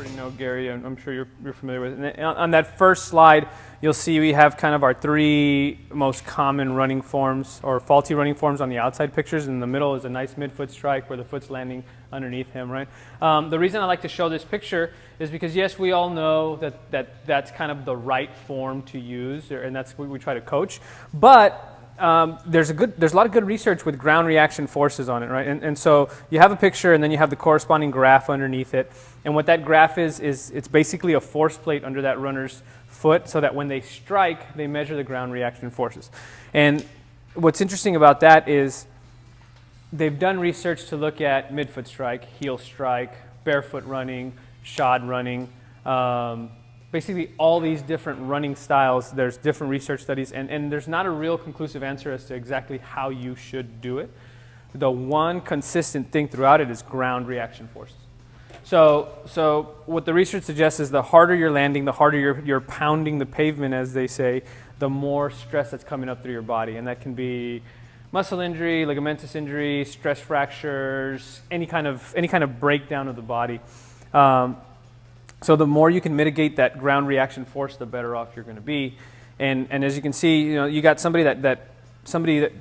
already know Gary, and I'm sure you're familiar with it. And on that first slide, you'll see we have kind of our 3 most common running forms or faulty running forms on the outside pictures. In the middle is a nice midfoot strike where the foot's landing underneath him, right? The reason I like to show this picture is because, yes, we all know that's kind of the right form to use, and that's what we try to coach. But there's a lot of good research with ground reaction forces on it, right? And so you have a picture, and then you have the corresponding graph underneath it. And what that graph is it's basically a force plate under that runner's foot, so that when they strike, they measure the ground reaction forces. And what's interesting about that is they've done research to look at midfoot strike, heel strike, barefoot running, shod running. Basically all these different running styles, there's different research studies, and there's not a real conclusive answer as to exactly how you should do it. The one consistent thing throughout it is ground reaction forces. So what the research suggests is the harder you're landing, the harder you're pounding the pavement, as they say, the more stress that's coming up through your body. And that can be muscle injury, ligamentous injury, stress fractures, any kind of breakdown of the body. So the more you can mitigate that ground reaction force, the better off you're going to be. And as you can see, you got somebody that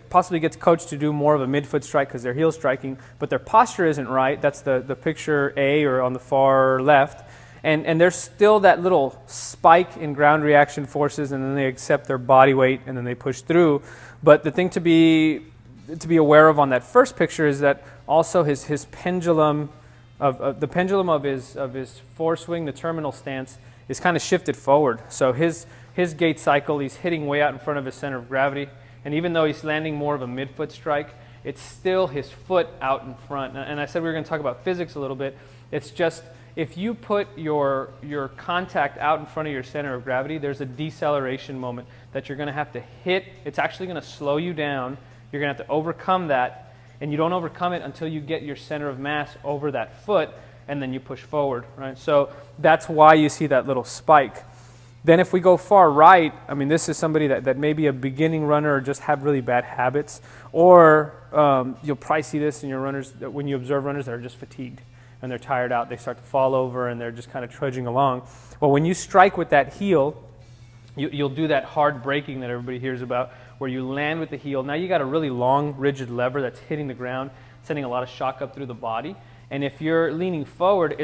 possibly gets coached to do more of a midfoot strike because they're heel striking, but their posture isn't right. That's the picture A, or on the far left. And there's still that little spike in ground reaction forces, and then they accept their body weight, and then they push through. But the thing to be aware of on that first picture is that also his pendulum of his foreswing, the terminal stance, is kind of shifted forward. So his gait cycle, he's hitting way out in front of his center of gravity, and even though he's landing more of a midfoot strike, it's still his foot out in front. And I said we were going to talk about physics a little bit. It's just if you put your contact out in front of your center of gravity, there's a deceleration moment that you're going to have to hit. It's actually going to slow you down. You're going to have to overcome that. And you don't overcome it until you get your center of mass over that foot, and then you push forward, right? So that's why you see that little spike. Then if we go far right, I mean, this is somebody that may be a beginning runner or just have really bad habits, or you'll probably see this in your runners, when you observe runners that are just fatigued and they're tired out, they start to fall over and they're just kind of trudging along. Well, when you strike with that heel, you'll do that hard braking that everybody hears about, where you land with the heel. Now you got a really long, rigid lever that's hitting the ground, sending a lot of shock up through the body. And if you're leaning forward,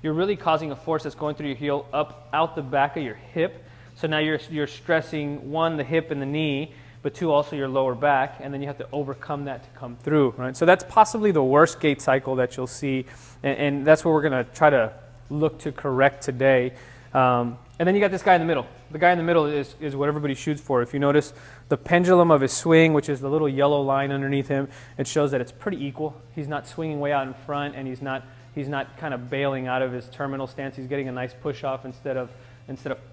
you're really causing a force that's going through your heel up out the back of your hip. So now you're stressing, 1, the hip and the knee, but 2, also your lower back, and then you have to overcome that to come through, right? So that's possibly the worst gait cycle that you'll see, and that's what we're going to try to look to correct today. And then you got this guy in the middle. The guy in the middle is what everybody shoots for. If you notice the pendulum of his swing, which is the little yellow line underneath him, it shows that it's pretty equal. He's not swinging way out in front, and he's not kind of bailing out of his terminal stance. He's getting a nice push off instead of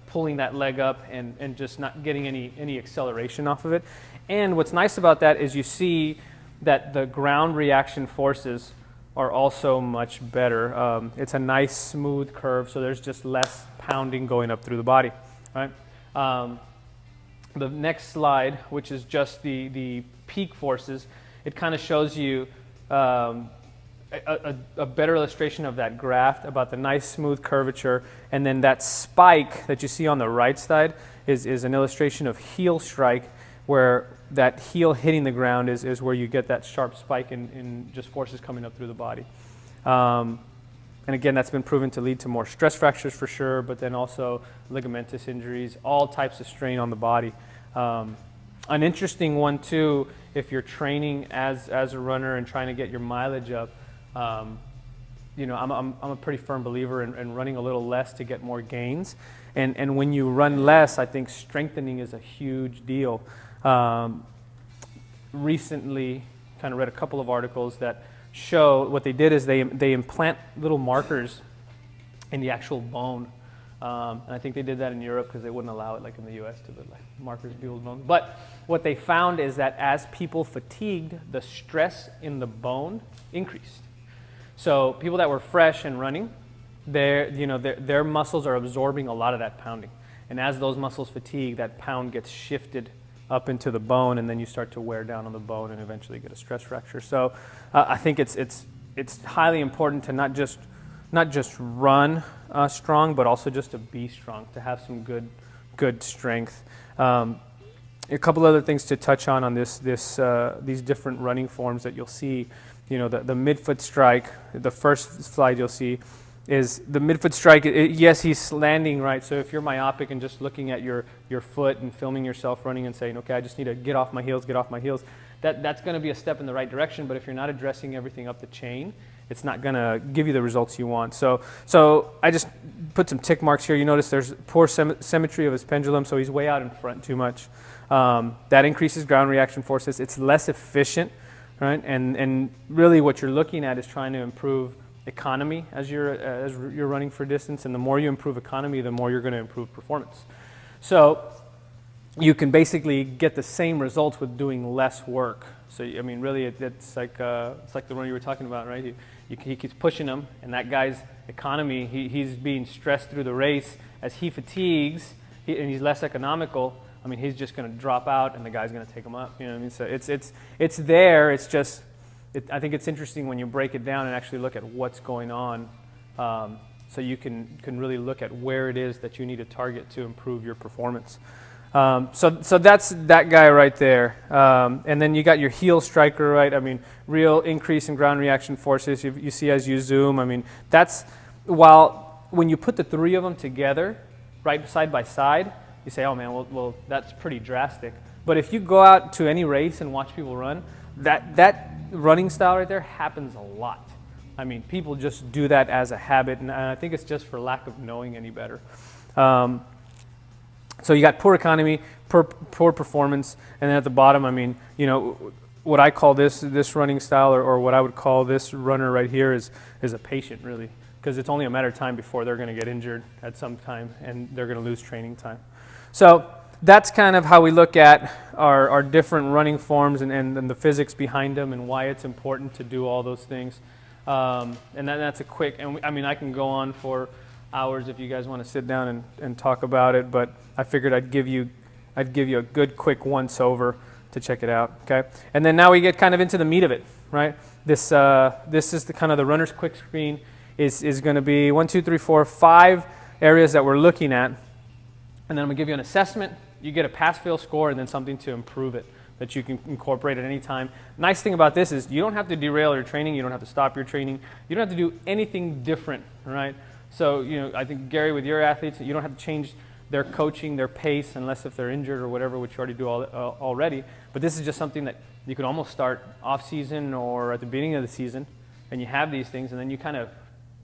pulling that leg up and just not getting any acceleration off of it. And what's nice about that is you see that the ground reaction forces are also much better. It's a nice smooth curve, so there's just less pounding going up through the body, right? The next slide, which is just the peak forces, it kind of shows you a better illustration of that graph, about the nice smooth curvature, and then that spike that you see on the right side is an illustration of heel strike, where that heel hitting the ground is where you get that sharp spike in just forces coming up through the body. And again, that's been proven to lead to more stress fractures for sure, but then also ligamentous injuries, all types of strain on the body. An interesting one too, if you're training as a runner and trying to get your mileage up, I'm a pretty firm believer in running a little less to get more gains. And when you run less, I think strengthening is a huge deal. Recently, kind of read a couple of articles that show what they did is they implant little markers in the actual bone. And I think they did that in Europe because they wouldn't allow it like in the US to put like markers in people's bones. But what they found is that as people fatigued, the stress in the bone increased. So people that were fresh and running, their muscles are absorbing a lot of that pounding. And as those muscles fatigue, that pound gets shifted up into the bone, and then you start to wear down on the bone and eventually get a stress fracture. So I think it's highly important to not just not just run strong, but also just to be strong, to have some good strength. A couple other things to touch on these different running forms that you'll see. You know, the midfoot strike, the first slide you'll see is the midfoot strike. Yes, he's landing right. So if you're myopic and just looking at your foot and filming yourself running and saying, okay, I just need to get off my heels, that's going to be a step in the right direction. But if you're not addressing everything up the chain, it's not going to give you the results you want. So I just put some tick marks here. You notice there's poor symmetry of his pendulum, so he's way out in front too much. That increases ground reaction forces. It's less efficient, right? And really what you're looking at is trying to improve economy as you're running for distance. And the more you improve economy, the more you're going to improve performance. So you can basically get the same results with doing less work. So I mean, really, it's like the one you were talking about, right? He keeps pushing him, and that guy's economy, he's being stressed through the race. As he fatigues, and he's less economical, I mean, he's just going to drop out, and the guy's going to take him up. You know what I mean? So it's there. It's just, I think it's interesting when you break it down and actually look at what's going on, so you can really look at where it is that you need to target to improve your performance. So that's that guy right there. And then you got your heel striker, right? I mean, real increase in ground reaction forces. You see as you zoom, I mean, that's, when you put the three of them together, right side by side, you say, oh man, well that's pretty drastic. But if you go out to any race and watch people run, that running style right there happens a lot. I mean, people just do that as a habit, and I think it's just for lack of knowing any better. So you got poor economy, poor performance, and then at the bottom, I mean, you know, what I call this running style, or what I would call this runner right here is a patient, really, because it's only a matter of time before they're going to get injured at some time, and they're going to lose training time. So that's kind of how we look at our different running forms and the physics behind them and why it's important to do all those things. And that's a quick, and I mean, I can go on for hours if you guys want to sit down and talk about it, but I figured I'd give you a good quick once over to check it out. Okay, and then now we get kind of into the meat of it, right? This is the kind of the runner's quick screen is going to be 1, 2, 3, 4, 5 areas that we're looking at, and then I'm going to give you an assessment. You get a pass-fail score and then something to improve it that you can incorporate at any time. Nice thing about this is you don't have to derail your training. You don't have to stop your training. You don't have to do anything different, right? So, you know, I think, Gary, with your athletes, you don't have to change their coaching, their pace, unless if they're injured or whatever, which you already do already. But this is just something that you could almost start off-season or at the beginning of the season, and you have these things, and then you kind of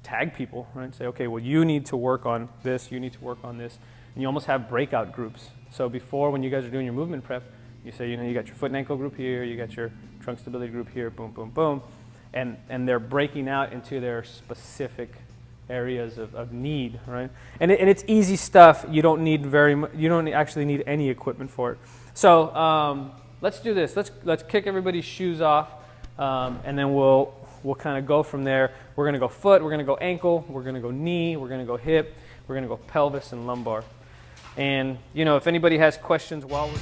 tag people, right? Say, okay, well, you need to work on this, you need to work on this, and you almost have breakout groups. So before, when you guys are doing your movement prep, you say, you know, you got your foot and ankle group here, you got your trunk stability group here, boom, boom, boom, and they're breaking out into their specific areas of need, right? And it's easy stuff. You don't need you don't actually need any equipment for it. So let's do this. Let's kick everybody's shoes off, and then we'll kind of go from there. We're going to go foot, we're going to go ankle, we're going to go knee, we're going to go hip, we're going to go pelvis and lumbar. And you know, if anybody has questions while we're